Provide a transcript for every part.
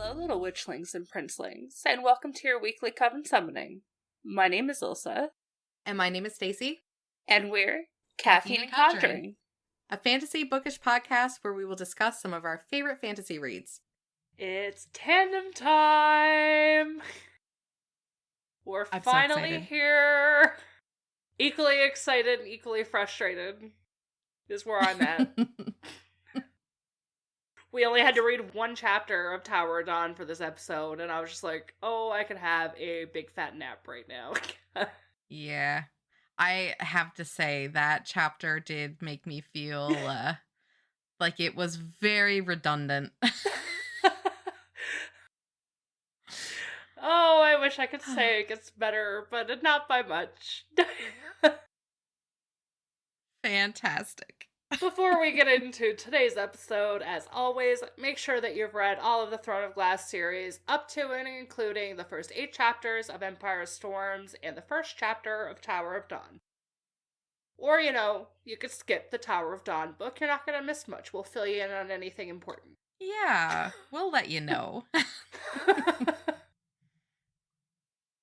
Hello, little witchlings and princelings, and welcome to your weekly Coven Summoning. My name is Ilsa. And my name is Stacy. And we're Caffeine and Conjuring, a fantasy bookish podcast where we will discuss some of our favorite fantasy reads. It's tandem time! We're finally here! Equally excited and equally frustrated is where I'm at. We only had to read one chapter of Tower of Dawn for this episode, and I was just like, oh, I could have a big fat nap right now. Yeah. I have to say, that chapter did make me feel like it was very redundant. Oh, I wish I could say it gets better, but not by much. Fantastic. Before we get into today's episode, as always, make sure that you've read all of the Throne of Glass series, up to and including the first 8 chapters of Empire of Storms and the first chapter of Tower of Dawn. Or, you could skip the Tower of Dawn book. You're not going to miss much. We'll fill you in on anything important. Yeah, we'll let you know.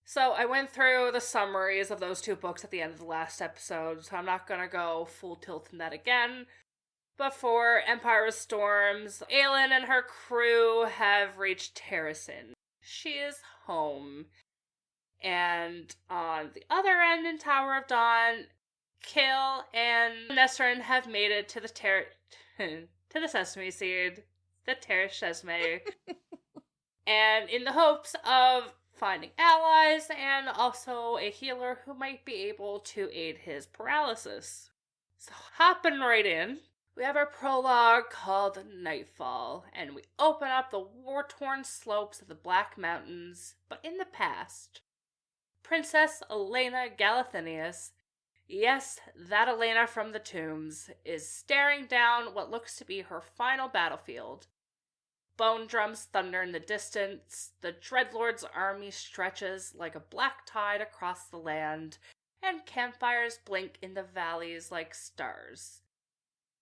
So I went through the summaries of those 2 books at the end of the last episode, so I'm not going to go full tilt in that again. But for Empire of Storms, Aelin and her crew have reached Terracin. She is home. And on the other end in Tower of Dawn, Chaol and Nesrin have made it to the to the Sesame Seed, the Terra Sesame, and in the hopes of finding allies and also a healer who might be able to aid his paralysis. So hopping right in, we have our prologue called Nightfall, and we open up the war-torn slopes of the Black Mountains, but in the past. Princess Elena Galathinius, yes, that Elena from the tombs, is staring down what looks to be her final battlefield. Bone drums thunder in the distance, the Dreadlord's army stretches like a black tide across the land, and campfires blink in the valleys like stars.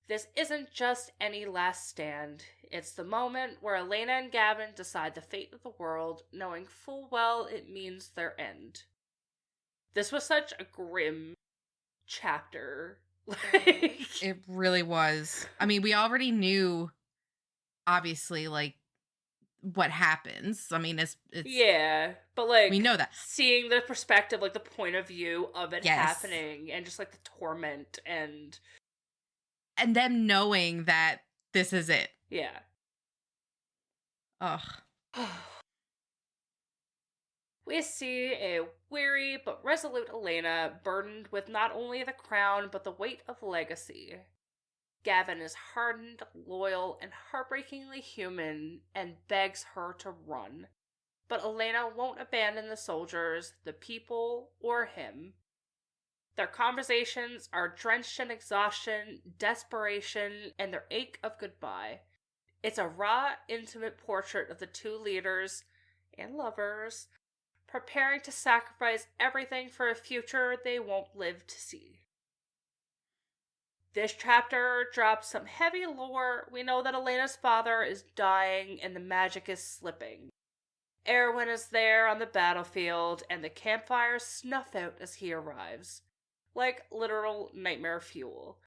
This isn't just any last stand, it's the moment where Elena and Gavin decide the fate of the world, knowing full well it means their end. This was such a grim chapter. It really was. I mean, we already knew, obviously, what happens. I mean, it's yeah, but we know that, seeing the perspective, the point of view of it happening, and just the torment and them knowing that this is it. Yeah. Ugh. We see a weary but resolute Elena burdened with not only the crown but the weight of legacy. Gavin is hardened, loyal, and heartbreakingly human and begs her to run. But Elena won't abandon the soldiers, the people, or him. Their conversations are drenched in exhaustion, desperation, and their ache of goodbye. It's a raw, intimate portrait of the 2 leaders and lovers preparing to sacrifice everything for a future they won't live to see. This chapter drops some heavy lore. We know that Elena's father is dying and the magic is slipping. Erwin is there on the battlefield, and the campfires snuff out as he arrives. Like literal nightmare fuel.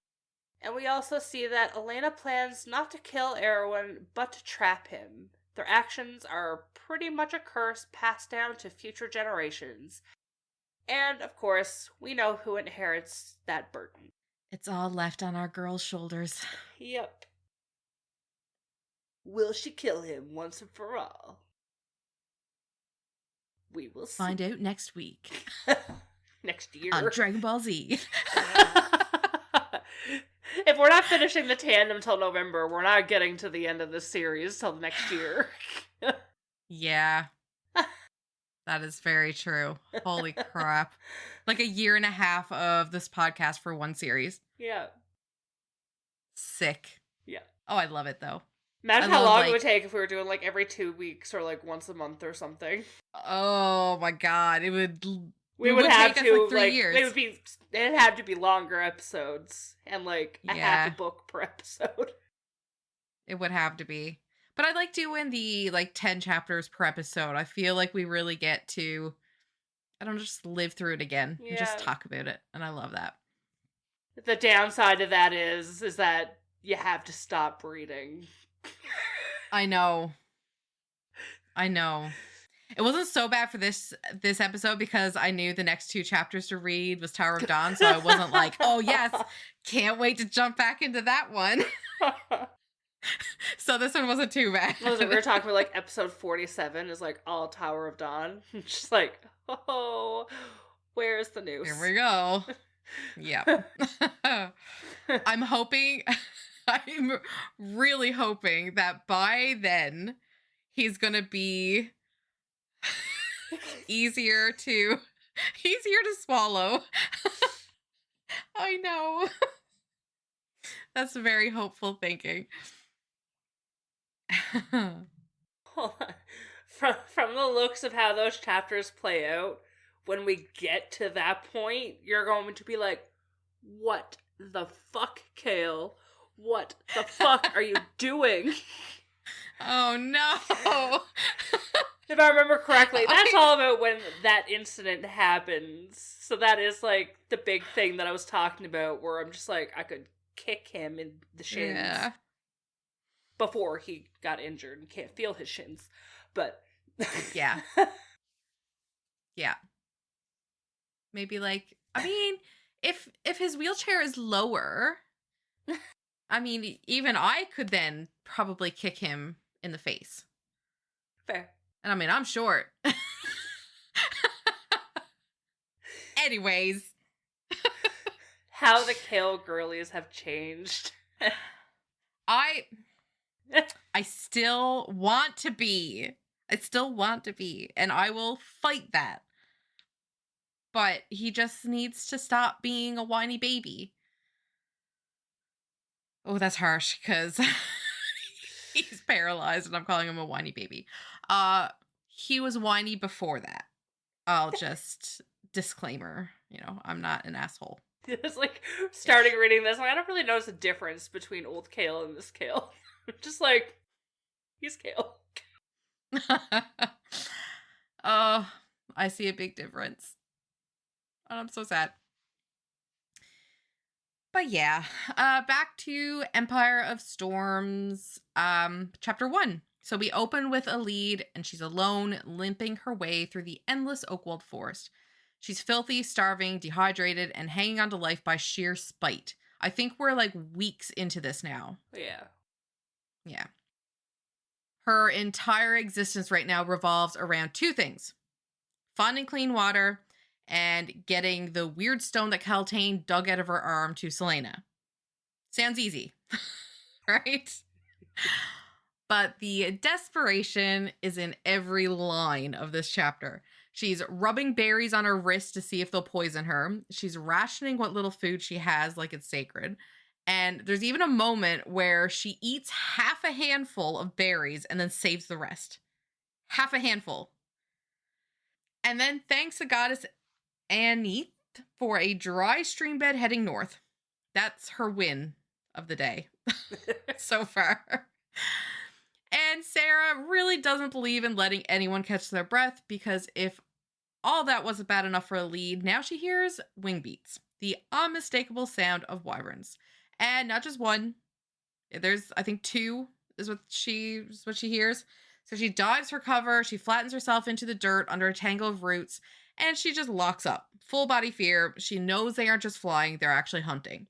And we also see that Elena plans not to kill Erwin, but to trap him. Their actions are pretty much a curse passed down to future generations. And, of course, we know who inherits that burden. It's all left on our girl's shoulders. Yep. Will she kill him once and for all? We will see. Find out next week. Next year. On Dragon Ball Z. If we're not finishing the tandem till November, we're not getting to the end of the series till next year. Yeah. That is very true. Holy crap. A year and a half of this podcast for one series. Yeah. Sick. Yeah. Oh, I love it, though. Imagine how long it would take if we were doing, every 2 weeks or, once a month or something. Oh, my God. It would... We would have take to, us 3 years. It'd have to be longer episodes and, a half a book per episode. It would have to be. But I like doing the 10 chapters per episode. I feel like we really get to, I don't know, just live through it again and just talk about it. And I love that. The downside of that is that you have to stop reading. I know. It wasn't so bad for this episode because I knew the next 2 chapters to read was Tower of Dawn, so I wasn't like, oh yes, can't wait to jump back into that one. So this one wasn't too bad. We were talking about like episode 47 is like all Tower of Dawn. Just like, oh, where's the noose? Here we go. Yeah. I'm really hoping that by then he's gonna be easier to swallow. I know. That's very hopeful thinking. Hold on. From the looks of how those chapters play out, when we get to that point, you're going to be like, what the fuck, Chaol? What the fuck are you doing? Oh no. If I remember correctly, that's all about when that incident happens. So that is like the big thing that I was talking about, where I'm just like, I could kick him in the shins. Yeah. Before he got injured and can't feel his shins. But yeah. Yeah. Maybe like, I mean, if his wheelchair is lower, I mean, even I could then probably kick him in the face. Fair. And I mean, I'm short. Anyways. How the Chaol girlies have changed. I still want to be. And I will fight that. But he just needs to stop being a whiny baby. Oh, that's harsh, because he's paralyzed and I'm calling him a whiny baby. He was whiny before that. I'll just disclaimer, I'm not an asshole. It's like starting reading this, I don't really notice a difference between old Chaol and this Chaol. Just like, he's Chaol. Oh, I see a big difference. And I'm so sad. But yeah, back to Empire of Storms, chapter 1. So we open with a lead, and she's alone, limping her way through the endless Oakwald forest. She's filthy, starving, dehydrated, and hanging on to life by sheer spite. I think we're like weeks into this now. Yeah. Yeah. Her entire existence right now revolves around 2 things. Finding clean water and getting the weird stone that Caltaine dug out of her arm to Selena. Sounds easy, right? But the desperation is in every line of this chapter. She's rubbing berries on her wrist to see if they'll poison her. She's rationing what little food she has like it's sacred. And there's even a moment where she eats half a handful of berries and then saves the rest. Half a handful. And then thanks to Goddess Anita for a dry stream bed heading north. That's her win of the day so far. And Sarah really doesn't believe in letting anyone catch their breath, because if all that wasn't bad enough for a lead, now she hears wing beats, the unmistakable sound of wyverns. And not just one. There's, I think, 2 is what she hears. So she dives for cover, she flattens herself into the dirt under a tangle of roots, and she just locks up. Full body fear. She knows they aren't just flying, they're actually hunting.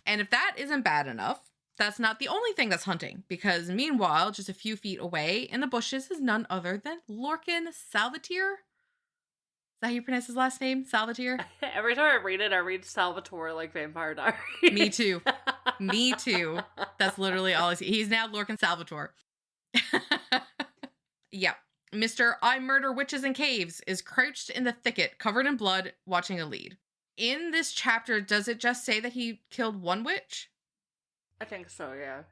And if that isn't bad enough, that's not the only thing that's hunting, because meanwhile, just a few feet away in the bushes is none other than Lorcan Salvatore. Is that how you pronounce his last name? Salvatore? Every time I read it, I read Salvatore like Vampire Diaries. Me too. Me too. That's literally all I see. He's now Lorcan Salvatore. Yeah. Mr. I Murder Witches in Caves is crouched in the thicket, covered in blood, watching a lead. In this chapter, does it just say that he killed one witch? I think so, yeah.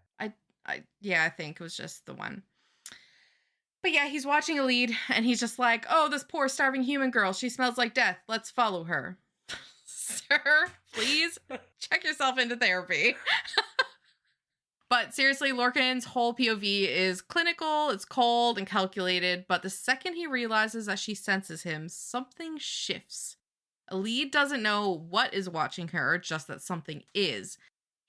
I think it was just the one. But yeah, he's watching a lead, and he's just like, oh, this poor starving human girl, she smells like death. Let's follow her. Sir, please check yourself into therapy. But seriously, Lorcan's whole POV is clinical, it's cold and calculated, but the second he realizes that she senses him, something shifts. Aelin doesn't know what is watching her, just that something is.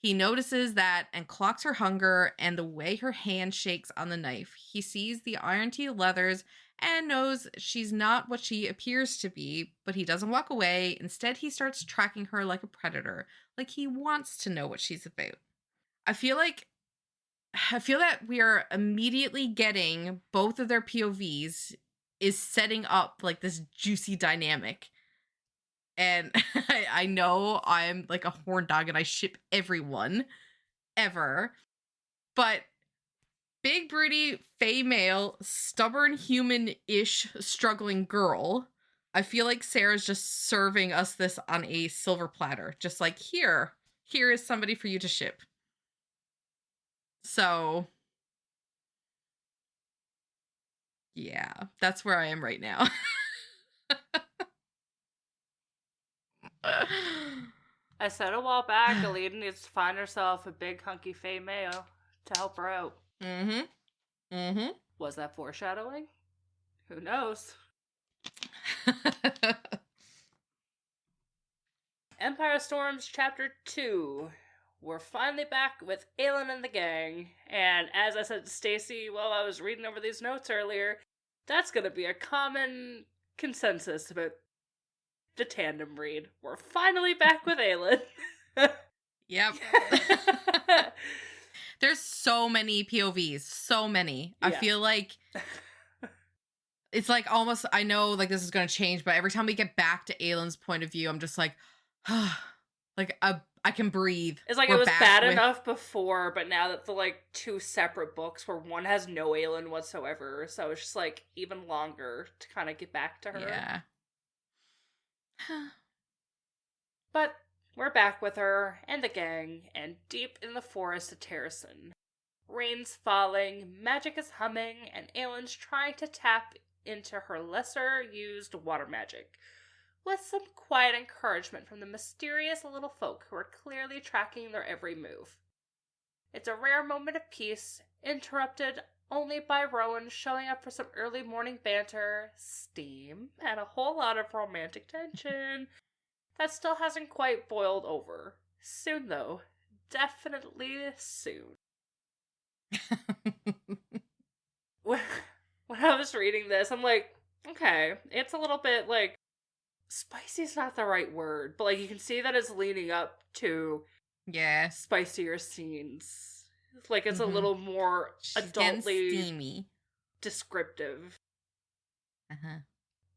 He notices that and clocks her hunger and the way her hand shakes on the knife. He sees the iron-teeth leathers and knows she's not what she appears to be, but he doesn't walk away. Instead, he starts tracking her like a predator, like he wants to know what she's about. I feel that we are immediately getting both of their POVs is setting up like this juicy dynamic. And I know I'm like a horn dog and I ship everyone ever. But big broody, fey male, stubborn human-ish struggling girl. I feel like Sarah's just serving us this on a silver platter. Just like, here is somebody for you to ship. So, yeah, that's where I am right now. I said a while back, Aelin needs to find herself a big hunky fey male to help her out. Was that foreshadowing? Who knows? Empire Storms Chapter 2. We're finally back with Aelin and the gang. And as I said to Stacy while I was reading over these notes earlier, that's going to be a common consensus about the tandem read. We're finally back with Aelin. Yep. There's so many POVs. So many. Yeah. I feel like it's like almost, I know like this is going to change, but every time we get back to Aelin's point of view, I'm just like, like I can breathe. It's like it was bad enough before, but now that the like two separate books where one has no Aelin whatsoever, so it's just like even longer to kind of get back to her. Yeah. But we're back with her and the gang, and deep in the forest of Terrasen. Rain's falling, magic is humming, and Aelin's trying to tap into her lesser-used water magic, with some quiet encouragement from the mysterious little folk who are clearly tracking their every move. It's a rare moment of peace, interrupted only by Rowan showing up for some early morning banter, steam, and a whole lot of romantic tension that still hasn't quite boiled over. Soon, though. Definitely soon. When I was reading this, I'm like, okay, it's a little bit like, spicy's not the right word, but like you can see that it's leading up to spicier scenes. Like it's a little more adultly steamy, descriptive.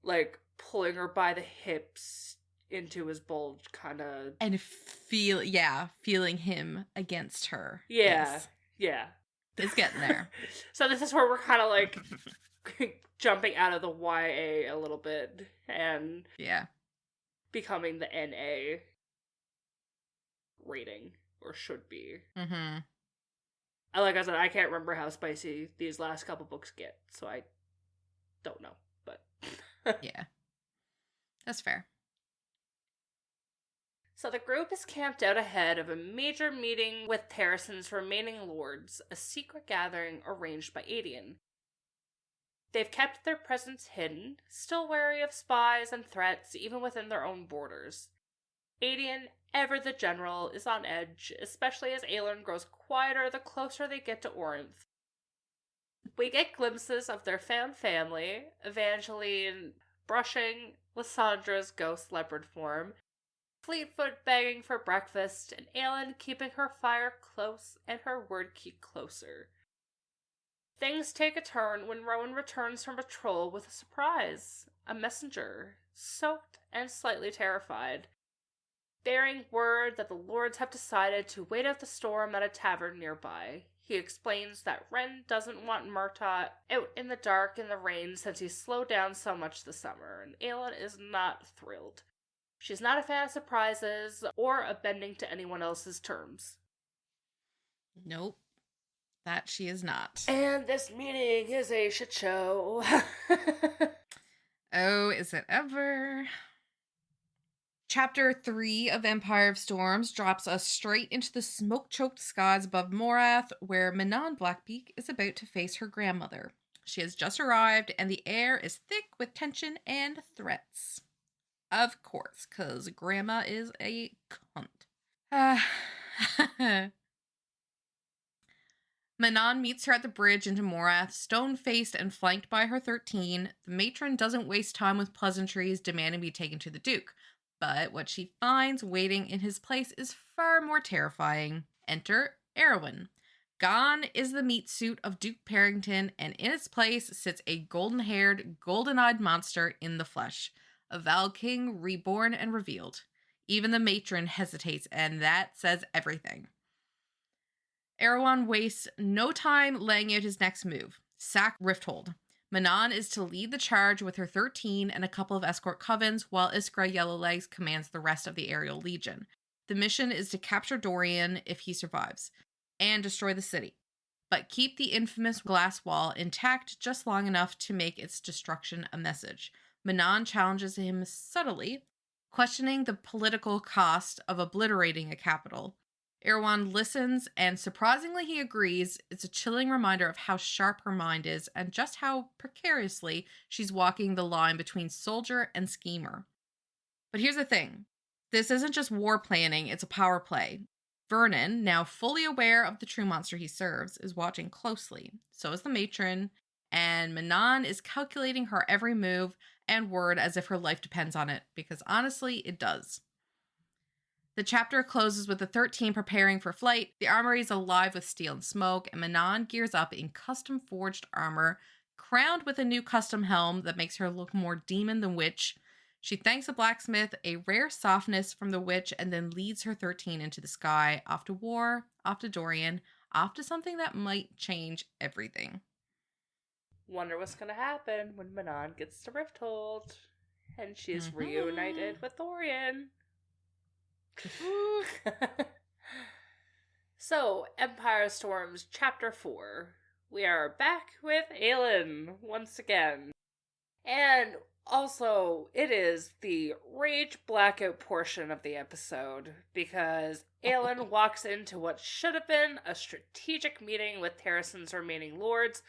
Like pulling her by the hips into his bulge, kind of, and feeling him against her. Yeah. It's getting there. So this is where we're kind of like jumping out of the YA a little bit and becoming the NA rating, or should be. Like I said, I can't remember how spicy these last couple books get, so I don't know, but yeah, that's fair. So the group is camped out ahead of a major meeting with Terrasen's remaining lords, a secret gathering arranged by Aelin. They've kept their presence hidden, still wary of spies and threats even within their own borders. Aelin, ever the general, is on edge, especially as Aelin grows quieter the closer they get to Orinth. We get glimpses of their found family, Evangeline brushing Lyssandra's ghost leopard form, Fleetfoot begging for breakfast, and Aelin keeping her fire close and her word keep closer. Things take a turn when Rowan returns from patrol with a surprise. A messenger, soaked and slightly terrified, bearing word that the lords have decided to wait out the storm at a tavern nearby. He explains that Ren doesn't want Murtaugh out in the dark in the rain since he's slowed down so much this summer, and Aelin is not thrilled. She's not a fan of surprises or of bending to anyone else's terms. Nope. That she is not. And this meeting is a shit show. Oh, is it ever? Chapter 3 of Empire of Storms drops us straight into the smoke-choked skies above Morath, where Manon Blackbeak is about to face her grandmother. She has just arrived, and the air is thick with tension and threats. Of course, because Grandma is a cunt. Manon meets her at the bridge into Morath, stone-faced and flanked by her 13. The matron doesn't waste time with pleasantries demanding be taken to the Duke, but what she finds waiting in his place is far more terrifying. Enter Yrene. Gone is the meat suit of Duke Parrington, and in its place sits a golden-haired, golden-eyed monster in the flesh. A Val King reborn and revealed. Even the matron hesitates, and that says everything. Erewhon wastes no time laying out his next move. Sack Rifthold. Manon is to lead the charge with her 13 and a couple of escort covens, while Iskra Yellowlegs commands the rest of the aerial legion. The mission is to capture Dorian if he survives, and destroy the city, but keep the infamous glass wall intact just long enough to make its destruction a message. Manon challenges him subtly, questioning the political cost of obliterating a capital. Erewhon listens, and surprisingly he agrees. It's a chilling reminder of how sharp her mind is, and just how precariously she's walking the line between soldier and schemer. But here's the thing. This isn't just war planning, it's a power play. Vernon, now fully aware of the true monster he serves, is watching closely. So is the matron, and Manon is calculating her every move and word as if her life depends on it, because honestly, it does. The chapter closes with the 13 preparing for flight. The armory is alive with steel and smoke, and Manon gears up in custom-forged armor, crowned with a new custom helm that makes her look more demon than witch. She thanks the blacksmith, a rare softness from the witch, and then leads her 13 into the sky, off to war, off to Dorian, off to something that might change everything. Wonder what's gonna happen when Manon gets to Rifthold, and she's reunited with Dorian. So, Empire Storms Chapter 4. We are back with Aelin once again. And also, it is the rage blackout portion of the episode, because Aelin walks into what should have been a strategic meeting with Terrason's remaining lords,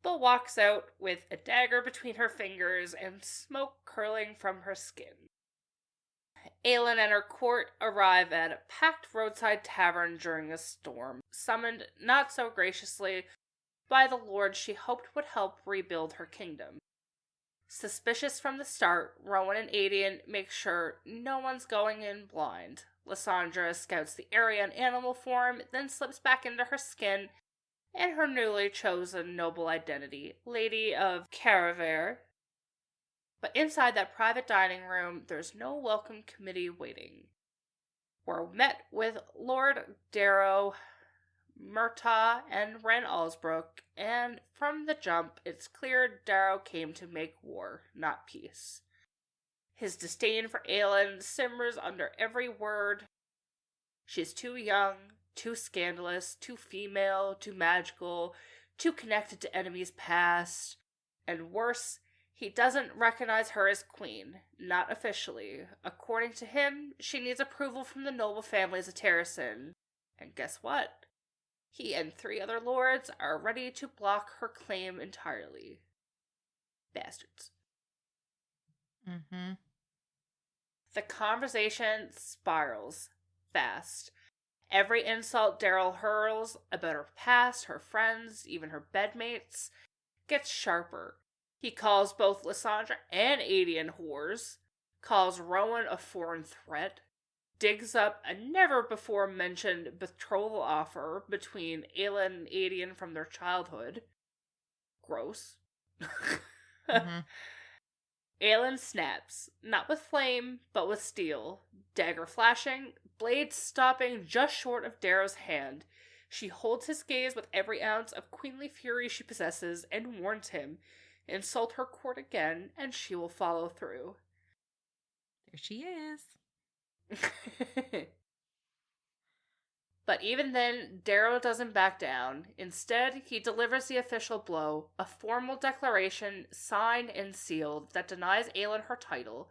but walks out with a dagger between her fingers and smoke curling from her skin. Aelin and her court arrive at a packed roadside tavern during a storm, summoned not so graciously by the lord she hoped would help rebuild her kingdom. Suspicious from the start, Rowan and Aedion make sure no one's going in blind. Lysandra scouts the area in animal form, then slips back into her skin and her newly chosen noble identity, Lady of Caraver. But inside that private dining room, there's no welcome committee waiting. We're met with Lord Darrow, Murtaugh, and Ren Alsbrook, and from the jump, it's clear Darrow came to make war, not peace. His disdain for Aelin simmers under every word. She's too young, too scandalous, too female, too magical, too connected to enemies past, and worse, he doesn't recognize her as queen, not officially. According to him, she needs approval from the noble families of Terrason. And guess what? He and 3 other lords are ready to block her claim entirely. Bastards. The conversation spirals fast. Every insult Darrow hurls about her past, her friends, even her bedmates, gets sharper. He calls both Lysandra and Aedion whores, calls Rowan a foreign threat, digs up a never-before-mentioned betrothal offer between Aelin and Aedion from their childhood. Gross. Aelin snaps, not with flame, but with steel. Dagger flashing, blade stopping just short of Darrow's hand. She holds his gaze with every ounce of queenly fury she possesses and warns him, insult her court again, and she will follow through. There she is. But even then, Darrow doesn't back down. Instead, he delivers the official blow, a formal declaration signed and sealed that denies Aelin her title,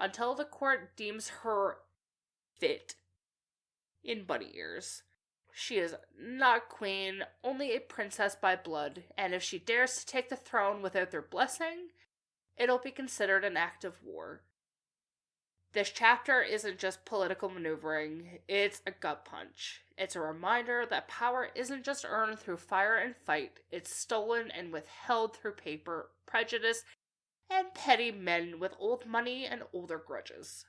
until the court deems her fit in bunny ears. She is not queen, only a princess by blood, and if she dares to take the throne without their blessing, it'll be considered an act of war. This chapter isn't just political maneuvering, it's a gut punch. It's a reminder that power isn't just earned through fire and fight, it's stolen and withheld through paper, prejudice, and petty men with old money and older grudges.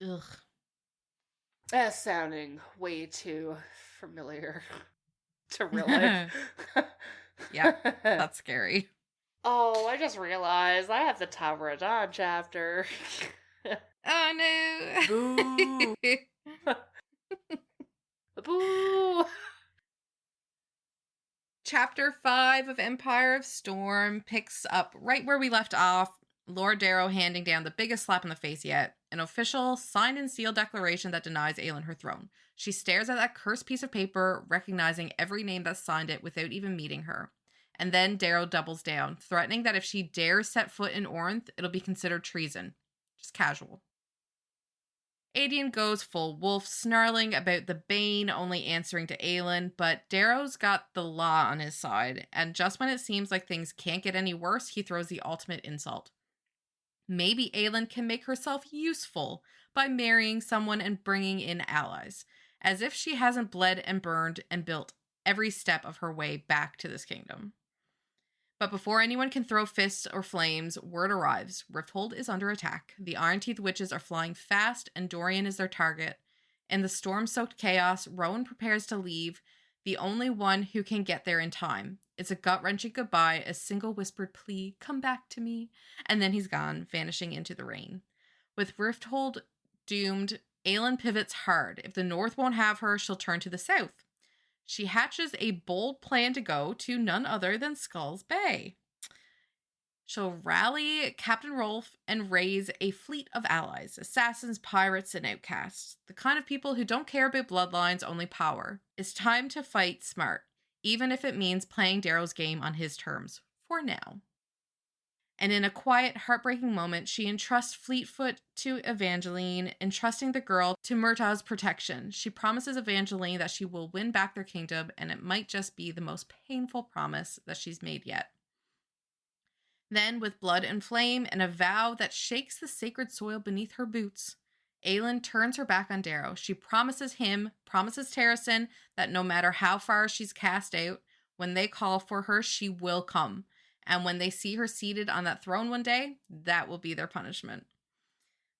Ugh. That's sounding way too familiar to real life. Yeah, that's scary. Oh, I just realized I have the Tower of Dawn chapter. Oh no! Boo! Boo! Chapter 5 of Empire of Storm picks up right where we left off. Lord Darrow handing down the biggest slap in the face yet. An official, signed and sealed declaration that denies Aelin her throne. She stares at that cursed piece of paper, recognizing every name that signed it without even meeting her. And then Darrow doubles down, threatening that if she dares set foot in Orynth, it'll be considered treason. Just casual. Aedion goes full wolf, snarling about the Bane only answering to Aelin, but Darrow's got the law on his side, and just when it seems like things can't get any worse, he throws the ultimate insult. Maybe Aelin can make herself useful by marrying someone and bringing in allies, as if she hasn't bled and burned and built every step of her way back to this kingdom. But before anyone can throw fists or flames, word arrives. Rifthold is under attack. The Iron-Teeth Witches are flying fast, and Dorian is their target. In the storm-soaked chaos, Rowan prepares to leave, the only one who can get there in time. It's a gut-wrenching goodbye, a single whispered plea, "Come back to me," and then he's gone, vanishing into the rain. With Rifthold doomed, Aelin pivots hard. If the North won't have her, she'll turn to the South. She hatches a bold plan to go to none other than Skulls Bay. She'll rally Captain Rolfe and raise a fleet of allies, assassins, pirates, and outcasts. The kind of people who don't care about bloodlines, only power. It's time to fight smart, even if it means playing Darrow's game on his terms, for now. And in a quiet, heartbreaking moment, she entrusts Fleetfoot to Evangeline, entrusting the girl to Murtaugh's protection. She promises Evangeline that she will win back their kingdom, and it might just be the most painful promise that she's made yet. Then, with blood and flame and a vow that shakes the sacred soil beneath her boots, Aelin turns her back on Darrow. She promises Terrasen, that no matter how far she's cast out, when they call for her, she will come. And when they see her seated on that throne one day, that will be their punishment.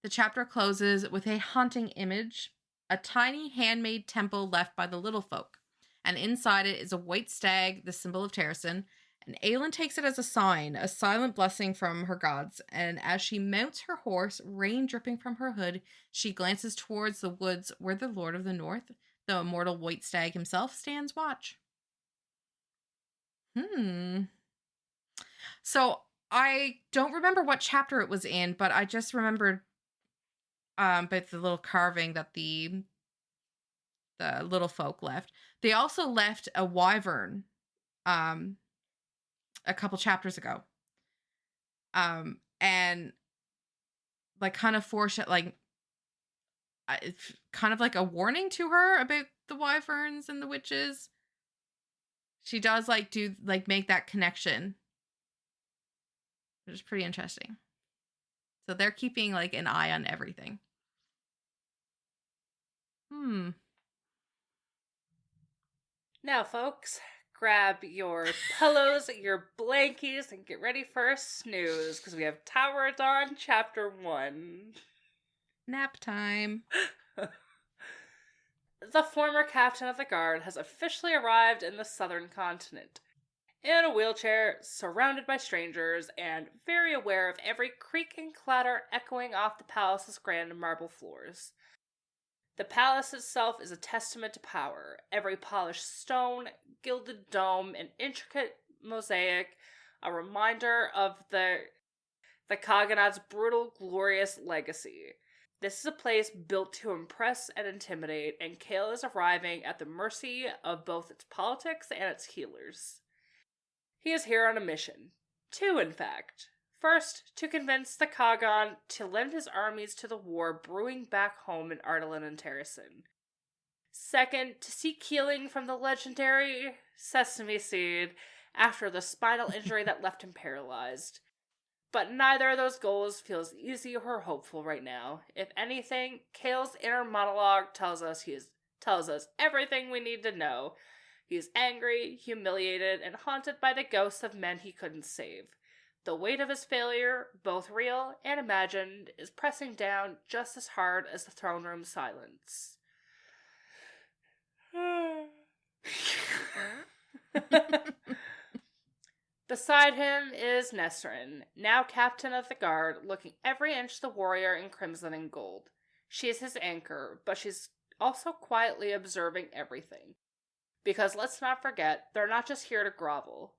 The chapter closes with a haunting image, a tiny handmade temple left by the little folk. And inside it is a white stag, the symbol of Terrasen, and Aelin takes it as a sign, a silent blessing from her gods. And as she mounts her horse, rain dripping from her hood, she glances towards the woods where the Lord of the North, the immortal white stag himself, stands watch. So I don't remember what chapter it was in, but I just remembered but the little carving that the little folk left. They also left a wyvern a couple chapters ago. And like kind of kind of like a warning to her about the wyverns and the witches. She does make that connection. Which is pretty interesting. So they're keeping like an eye on everything. Now, folks, grab your pillows, your blankies, and get ready for a snooze, because we have Tower of Dawn Chapter 1. Nap time. The former captain of the guard has officially arrived in the southern continent. In a wheelchair, surrounded by strangers, and very aware of every creak and clatter echoing off the palace's grand marble floors. The palace itself is a testament to power. Every polished stone, gilded dome, and intricate mosaic, a reminder of the Khaganat's brutal, glorious legacy. This is a place built to impress and intimidate, and Chaol is arriving at the mercy of both its politics and its healers. He is here on a mission. 2, in fact. First, to convince the Kagan to lend his armies to the war brewing back home in Ardalan and Terrasen. Second, to seek healing from the legendary sesame seed after the spinal injury that left him paralyzed. But neither of those goals feels easy or hopeful right now. If anything, Chaol's inner monologue tells us everything we need to know. He is angry, humiliated, and haunted by the ghosts of men he couldn't save. The weight of his failure, both real and imagined, is pressing down just as hard as the throne room silence. Beside him is Nesrin, now captain of the guard, looking every inch the warrior in crimson and gold. She is his anchor, but she's also quietly observing everything. Because let's not forget, they're not just here to grovel.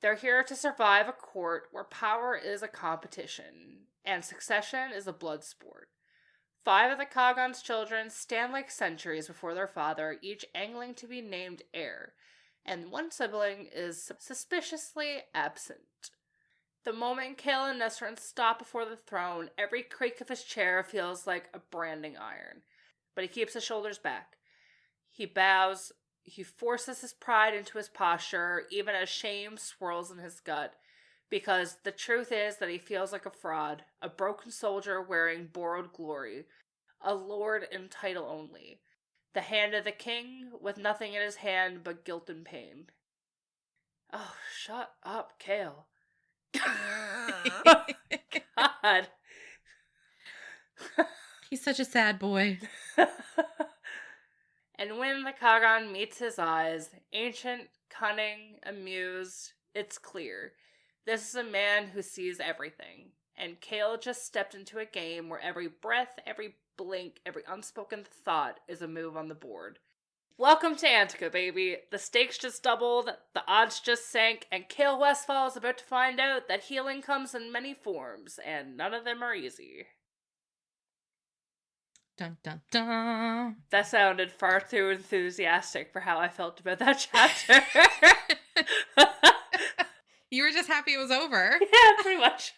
They're here to survive a court where power is a competition, and succession is a blood sport. 5 of the Kagan's children stand like sentries before their father, each angling to be named heir, and one sibling is suspiciously absent. The moment Chaol and Nesrin stop before the throne, every creak of his chair feels like a branding iron, but he keeps his shoulders back. He bows, he forces his pride into his posture, even as shame swirls in his gut, because the truth is that he feels like a fraud, a broken soldier wearing borrowed glory, a lord in title only, the hand of the king with nothing in his hand but guilt and pain. Oh, shut up, Chaol. God. He's such a sad boy. And when the Kagan meets his eyes, ancient, cunning, amused, it's clear. This is a man who sees everything. And Chaol just stepped into a game where every breath, every blink, every unspoken thought is a move on the board. Welcome to Antica, baby. The stakes just doubled, the odds just sank, and Chaol Westfall is about to find out that healing comes in many forms, and none of them are easy. Dun dun dun. That sounded far too enthusiastic for how I felt about that chapter. You were just happy it was over. Yeah, pretty much.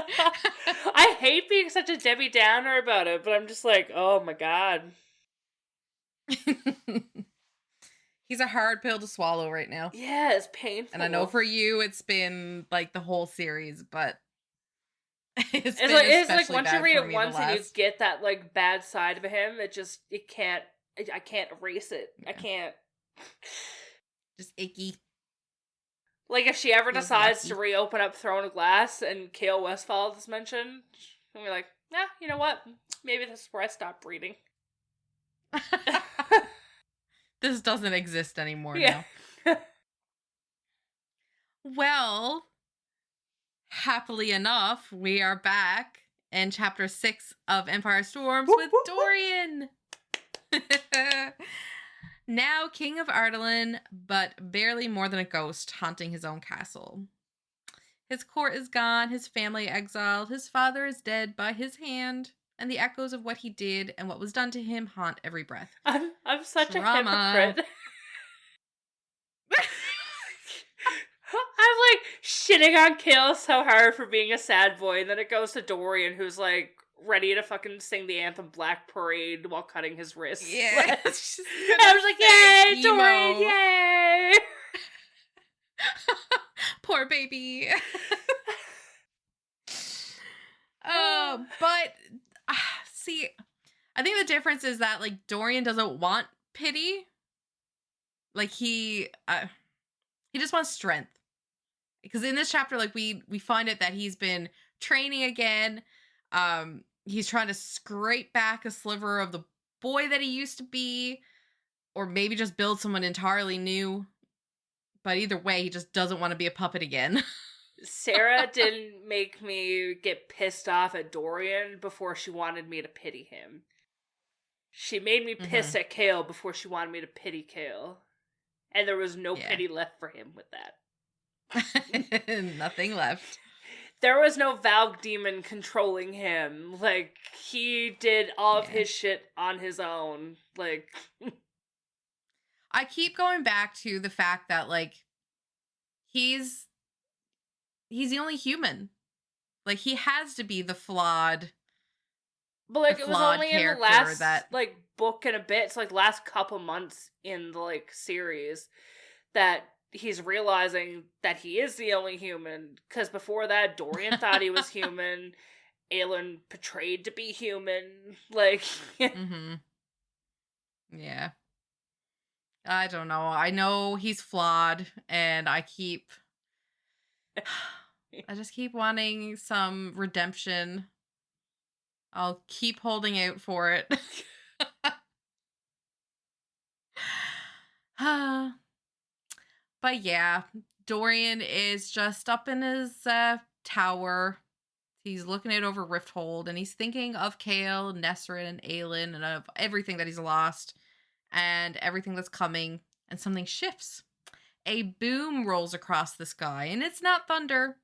I hate being such a Debbie Downer about it, but I'm just like, oh my god. He's a hard pill to swallow right now. Yeah, it's painful. And I know for you it's been like the whole series, but it's like once you read it once and you get that like bad side of him, I can't erase it. Yeah. I can't. Just icky. Like if she ever decides to reopen up Throne of Glass and Chaol Westfall is mentioned, and we're like, yeah, you know what? Maybe this is where I stop reading. This doesn't exist anymore now. Well, happily enough, we are back in chapter 6 of Empire Storms with Dorian. Now king of Ardalan, but barely more than a ghost haunting his own castle. His court is gone, his family exiled, his father is dead by his hand, and the echoes of what he did and what was done to him haunt every breath. I'm such a hypocrite. I'm like shitting on Chaol so hard for being a sad boy, and then it goes to Dorian, who's like ready to fucking sing the anthem Black Parade while cutting his wrists. Yeah. I was like, yay, emo. Dorian, yay! Poor baby. But see, I think the difference is that like Dorian doesn't want pity. Like he just wants strength. Because in this chapter, like we find it that he's been training again. He's trying to scrape back a sliver of the boy that he used to be, or maybe just build someone entirely new. But either way, he just doesn't want to be a puppet again. Sarah didn't make me get pissed off at Dorian before she wanted me to pity him. She made me pissed at Chaol before she wanted me to pity Chaol. And there was no pity left for him with that. Nothing left. There was no Valg demon controlling him. Like, he did all of his shit on his own. Like, I keep going back to the fact that, like, he's he's the only human. Like, he has to be the flawed But, like, it was only in the character last, that... like, book and a bit, so, like, last couple months in the, like, series, that he's realizing that he is the only human. Because before that, Dorian thought he was human. Aelin portrayed to be human. Like, Mm-hmm. Yeah. I don't know. I know he's flawed, and I just keep wanting some redemption. I'll keep holding out for it. But yeah, Dorian is just up in his tower. He's looking out over Rifthold, and he's thinking of Chaol, Nesrin, and Aelin, and of everything that he's lost, and everything that's coming, and something shifts. A boom rolls across the sky, and it's not thunder,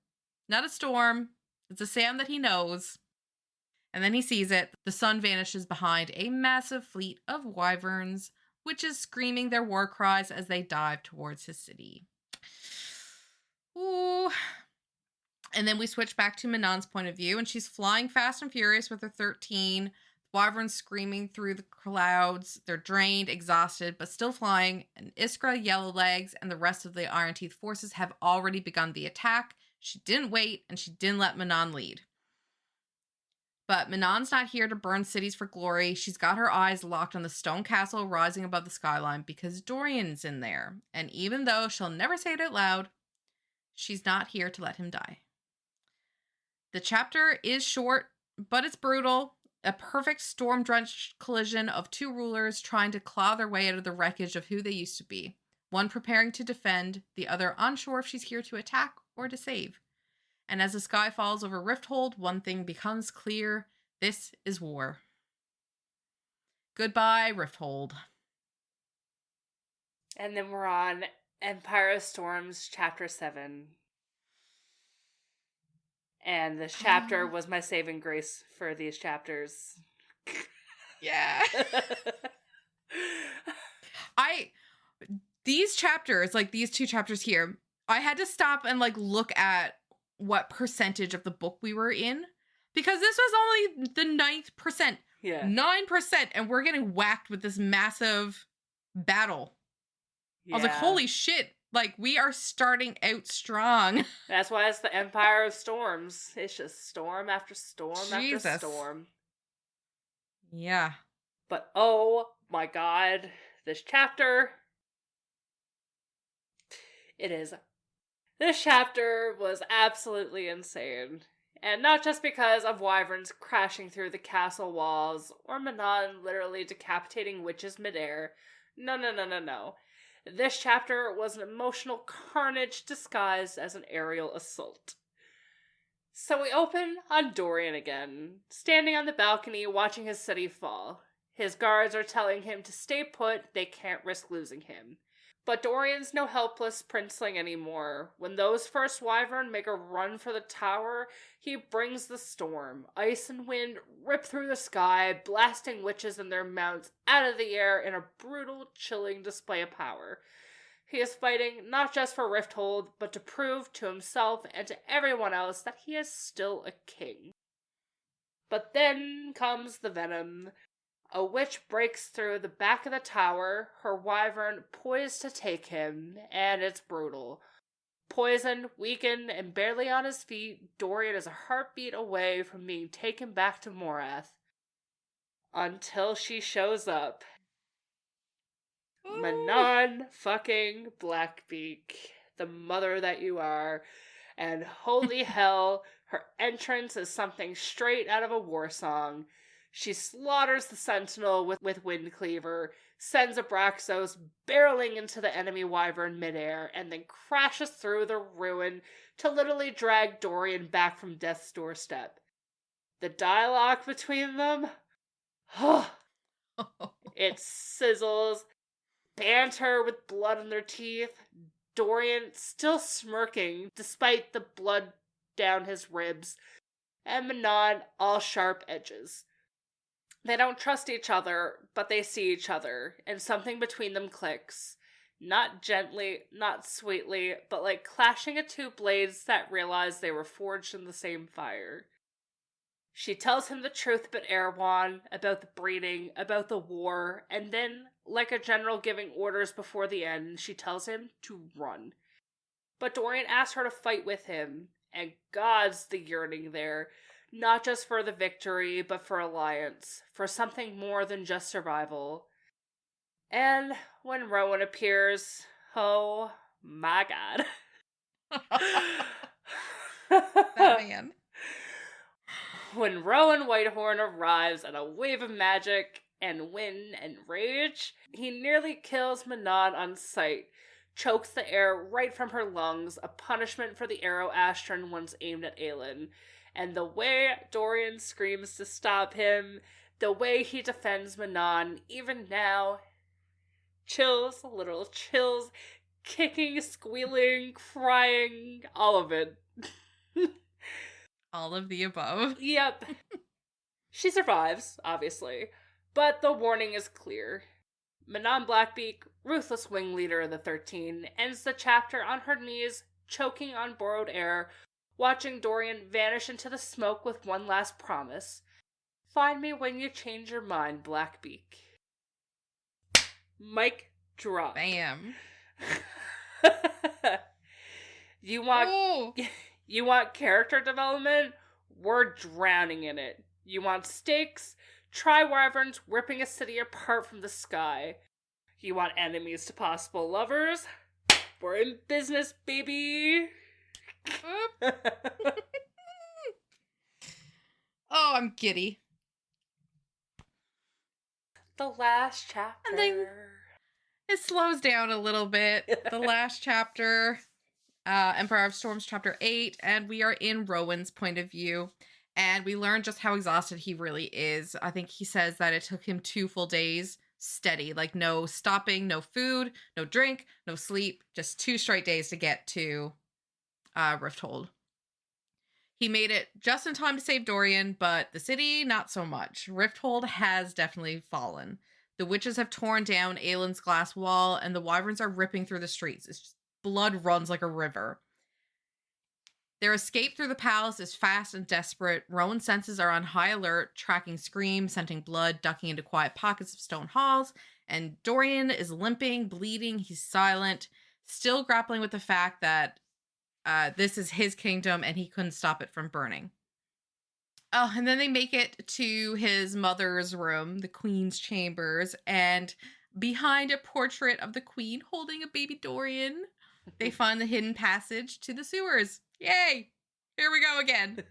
not a storm. It's a sound that he knows. And then he sees it. The sun vanishes behind a massive fleet of wyverns, witches screaming their war cries as they dive towards his city. Ooh. And then we switch back to Manon's point of view, and she's flying fast and furious with her 13. Wyverns screaming through the clouds. They're drained, exhausted, but still flying. And Iskra, Yellowlegs, and the rest of the Iron Teeth forces have already begun the attack. She didn't wait, and she didn't let Manon lead. But Manon's not here to burn cities for glory. She's got her eyes locked on the stone castle rising above the skyline because Dorian's in there. And even though she'll never say it out loud, she's not here to let him die. The chapter is short, but it's brutal. A perfect storm-drenched collision of two rulers trying to claw their way out of the wreckage of who they used to be. One preparing to defend, the other unsure if she's here to attack or to save. And as the sky falls over Rifthold, one thing becomes clear. This is war. Goodbye, Rifthold. And then we're on Empire of Storms, Chapter 7. And this chapter was my saving grace for these chapters. Yeah. These chapters, like these two chapters here, I had to stop and like look at what percentage of the book we were in, because this was only the 9%. Yeah. 9%, and we're getting whacked with this massive battle. Yeah. I was like, holy shit. Like, we are starting out strong. That's why it's the Empire of Storms. It's just storm after storm Jesus. after storm. Yeah. But oh my god, this chapter. This chapter was absolutely insane. And not just because of wyverns crashing through the castle walls, or Manon literally decapitating witches midair. No. This chapter was an emotional carnage disguised as an aerial assault. So we open on Dorian again, standing on the balcony watching his city fall. His guards are telling him to stay put, they can't risk losing him. But Dorian's no helpless princeling anymore. When those first wyvern make a run for the tower, he brings the storm. Ice and wind rip through the sky, blasting witches and their mounts out of the air in a brutal, chilling display of power. He is fighting not just for Rifthold, but to prove to himself and to everyone else that he is still a king. But then comes the venom. A witch breaks through the back of the tower, her wyvern poised to take him, and it's brutal. Poisoned, weakened, and barely on his feet, Dorian is a heartbeat away from being taken back to Morath. Until she shows up. Ooh. Manon fucking Blackbeak, the mother that you are. And holy hell, her entrance is something straight out of a war song. She slaughters the sentinel with Windcleaver, sends Abraxos barreling into the enemy wyvern midair, and then crashes through the ruin to literally drag Dorian back from death's doorstep. The dialogue between them? It sizzles. Banter with blood in their teeth. Dorian still smirking despite the blood down his ribs. And Manon all sharp edges. They don't trust each other, but they see each other, and something between them clicks. Not gently, not sweetly, but like clashing of two blades that realized they were forged in the same fire. She tells him the truth about Erewhon, about the breeding, about the war, and then, like a general giving orders before the end, she tells him to run. But Dorian asks her to fight with him, and God's the yearning there, not just for the victory, but for alliance, for something more than just survival. And when Rowan appears, oh my god. That man. When Rowan Whitehorn arrives at a wave of magic and wind and rage, he nearly kills Manon on sight, chokes the air right from her lungs, a punishment for the arrow Astron once aimed at Aelin. And the way Dorian screams to stop him, the way he defends Manon, even now, chills, literal chills, kicking, squealing, crying, all of it. All of the above. Yep. She survives, obviously, but the warning is clear. Manon Blackbeak, ruthless wing leader of the 13, ends the chapter on her knees, choking on borrowed air, watching Dorian vanish into the smoke with one last promise. Find me when you change your mind, Blackbeak. Mic drop. Bam. You want Ooh. you want character development? We're drowning in it. You want stakes? Try wyverns ripping a city apart from the sky. You want enemies to possible lovers? We're in business, baby. Oh, I'm giddy. The last chapter. And then it slows down a little bit. The last chapter, Empire of Storms chapter 8, and we are in Rowan's point of view. And we learn just how exhausted he really is. I think he says that it took him 2 full days steady, like no stopping, no food, no drink, no sleep, just 2 straight days to get to Rifthold. He made it just in time to save Dorian, but the city, not so much. Rifthold has definitely fallen. The witches have torn down Aelin's glass wall, and the wyverns are ripping through the streets. It's just, blood runs like a river. Their escape through the palace is fast and desperate. Rowan's senses are on high alert, tracking screams, scenting blood, ducking into quiet pockets of stone halls, and Dorian is limping, bleeding, he's silent, still grappling with the fact that this is his kingdom and he couldn't stop it from burning. Oh, and then they make it to his mother's room, the queen's chambers, and behind a portrait of the queen holding a baby Dorian, they find the hidden passage to the sewers. Yay! Here we go again.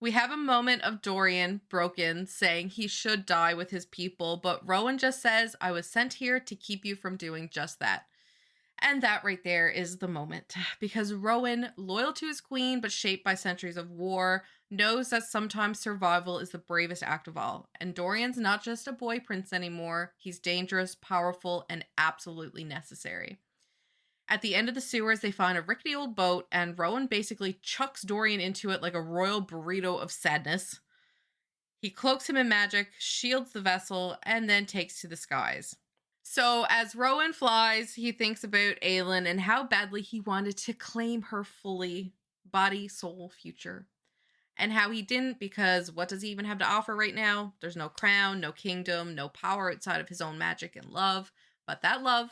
We have a moment of Dorian, broken, saying he should die with his people, but Rowan just says, I was sent here to keep you from doing just that. And that right there is the moment. Because Rowan, loyal to his queen, but shaped by centuries of war, knows that sometimes survival is the bravest act of all. And Dorian's not just a boy prince anymore. He's dangerous, powerful, and absolutely necessary. At the end of the sewers, they find a rickety old boat, and Rowan basically chucks Dorian into it like a royal burrito of sadness. He cloaks him in magic, shields the vessel, and then takes to the skies. So as Rowan flies, he thinks about Aelin and how badly he wanted to claim her fully, body, soul, future. And how he didn't, because what does he even have to offer right now? There's no crown, no kingdom, no power outside of his own magic and love. But that love,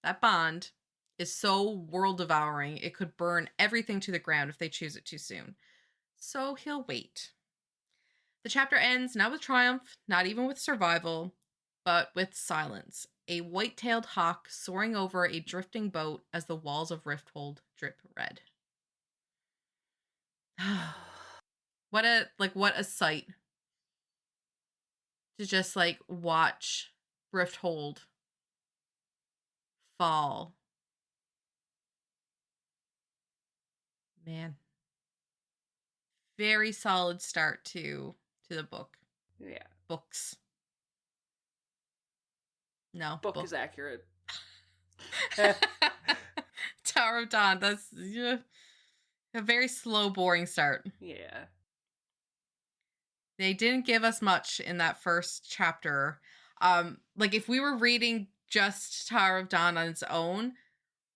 that bond, is so world-devouring, it could burn everything to the ground if they choose it too soon. So he'll wait. The chapter ends not with triumph, not even with survival, but with silence. A white-tailed hawk soaring over a drifting boat as the walls of Rifthold drip red. What a sight. To just watch Rifthold fall. Man. Very solid start to the book. Yeah. Books. No. Book is accurate. Tower of Dawn. That's a very slow, boring start. Yeah. They didn't give us much in that first chapter. If we were reading just Tower of Dawn on its own,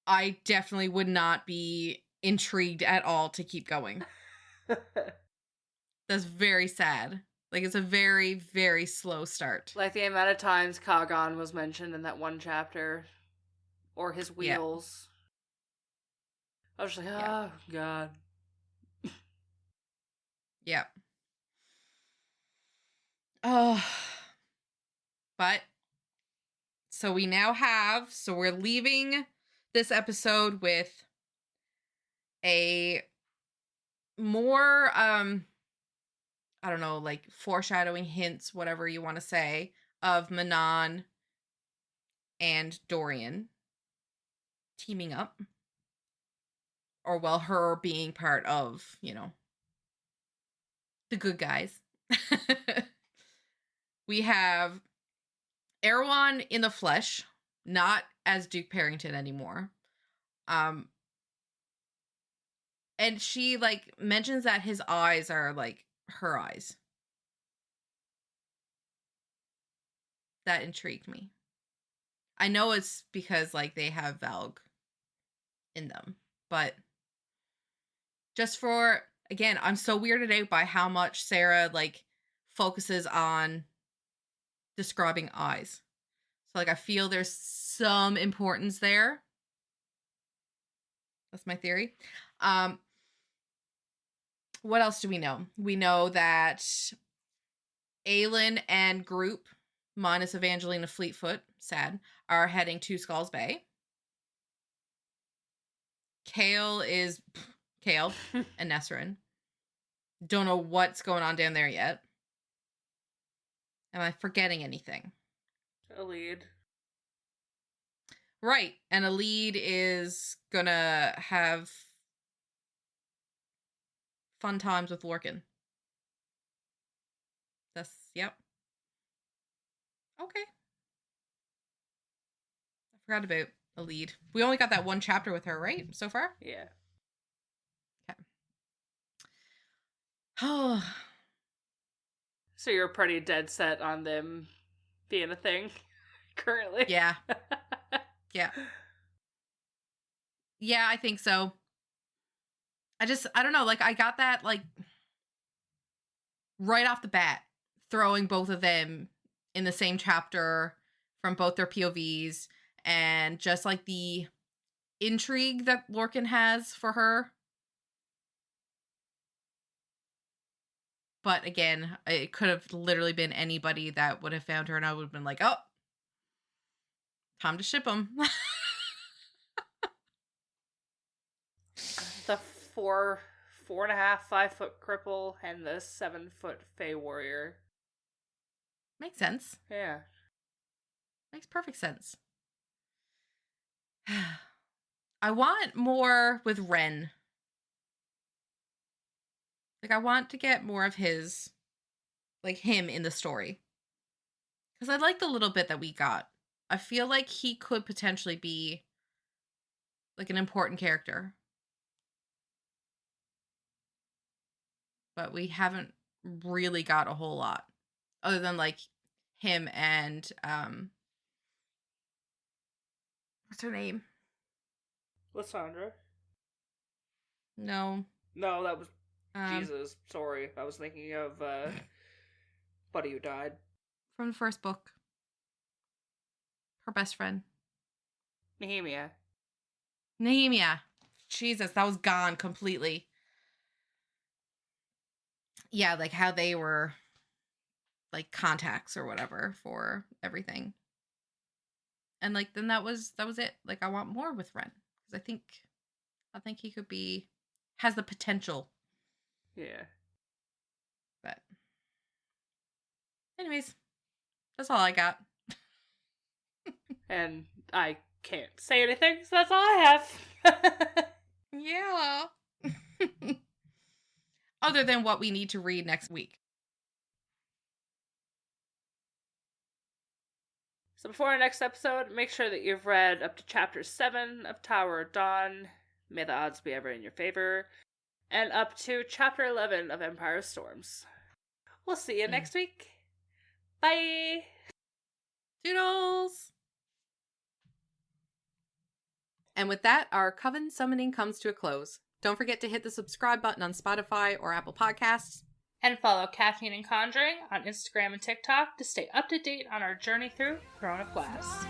I definitely would not be intrigued at all to keep going. That's very sad. Like, it's a very, very slow start. Like the amount of times Kagan was mentioned in that one chapter, or his wheels. I was just like, oh, God. Yep. Oh. But, so we now have, so we're leaving this episode with a more, I don't know, like foreshadowing hints, whatever you want to say, of Manon and Dorian teaming up. Or, well, her being part of, you know, the good guys. We have Erewhon in the flesh, not as Duke Parrington anymore. And she, like, mentions that his eyes are, like, her eyes. That intrigued me. I know it's because, like, they have Valg in them. But just for, again, I'm so weirded out by how much Sarah, like, focuses on describing eyes. So, like, I feel there's some importance there. That's my theory. What else do we know? We know that Aelin and group, minus Evangelina Fleetfoot, sad, are heading to Skulls Bay. Chaol and Nesrin. Don't know what's going on down there yet. Am I forgetting anything? A lead. Right. And a lead is gonna have fun times with Lorcan. Yep. Okay. I forgot about a lead. We only got that one chapter with her, right? So far? Yeah. Okay. Oh. So you're pretty dead set on them being a thing currently? Yeah. Yeah. Yeah, I think so. I don't know, like, I got that, like, right off the bat, throwing both of them in the same chapter from both their POVs, and just, like, the intrigue that Lorcan has for her. But again, it could have literally been anybody that would have found her, and I would have been like, oh, time to ship them. The 4.5, 5-foot cripple and the 7-foot Fey warrior. Makes sense. Yeah. Makes perfect sense. I want more with Ren. Like, I want to get more of his, like, him in the story. Because I like the little bit that we got. I feel like he could potentially be, like, an important character. But we haven't really got a whole lot. Other than, like, him and, what's her name? Lysandra? No. No, that was Jesus. Sorry. I was thinking of Buddy who died. From the first book. Her best friend. Nehemia. Jesus, that was gone completely. Yeah, like how they were, like, contacts or whatever for everything. And, like, then that was it. Like, I want more with Ren. Because I think he could be, has the potential. Yeah. But anyways, that's all I got. And I can't say anything, so that's all I have. Yeah. Other than what we need to read next week. So before our next episode, make sure that you've read up to chapter 7 of Tower of Dawn, may the odds be ever in your favor, and up to chapter 11 of Empire Storms. We'll see you next week. Bye! Toodles! And with that, our coven summoning comes to a close. Don't forget to hit the subscribe button on Spotify or Apple Podcasts. And follow Caffeine and Conjuring on Instagram and TikTok to stay up to date on our journey through Throne of Glass.